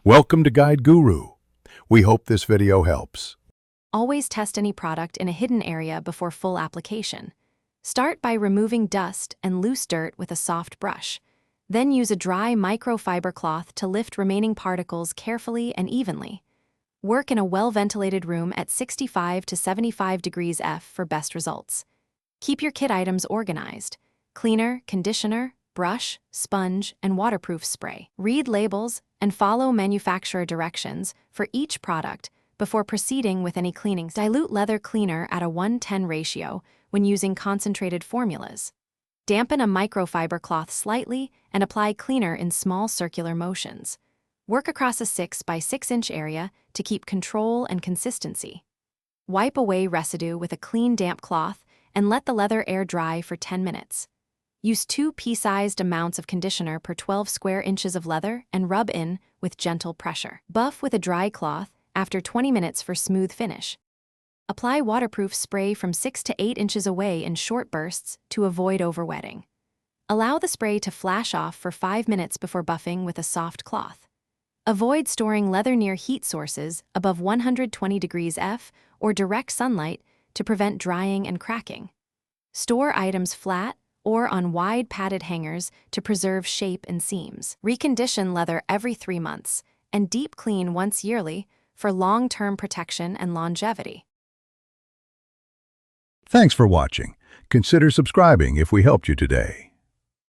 Welcome to Guide Guru. We hope this video helps. Always test any product in a hidden area before full application. Start by removing dust and loose dirt with a soft brush. Then use a dry microfiber cloth to lift remaining particles carefully and evenly. Work in a well-ventilated room at 65 to 75 degrees F for best results. Keep your kit items organized: cleaner, conditioner, brush, sponge, and waterproof spray. Read labels and follow manufacturer directions for each product before proceeding with any cleaning. Dilute leather cleaner at a 1:10 ratio when using concentrated formulas. Dampen a microfiber cloth slightly and apply cleaner in small circular motions. Work across a 6 by 6 inch area to keep control and consistency. Wipe away residue with a clean, damp cloth and let the leather air dry for 10 minutes. Use 2 pea-sized amounts of conditioner per 12 square inches of leather and rub in with gentle pressure. Buff with a dry cloth after 20 minutes for smooth finish. Apply waterproof spray from 6 to 8 inches away in short bursts to avoid overwetting. Allow the spray to flash off for 5 minutes before buffing with a soft cloth. Avoid storing leather near heat sources above 120 degrees F or direct sunlight to prevent drying and cracking. Store items flat or on wide padded hangers to preserve shape and seams. Recondition leather every 3 months and deep clean once yearly for long-term protection and longevity. Thanks for watching. Consider subscribing if we helped you today.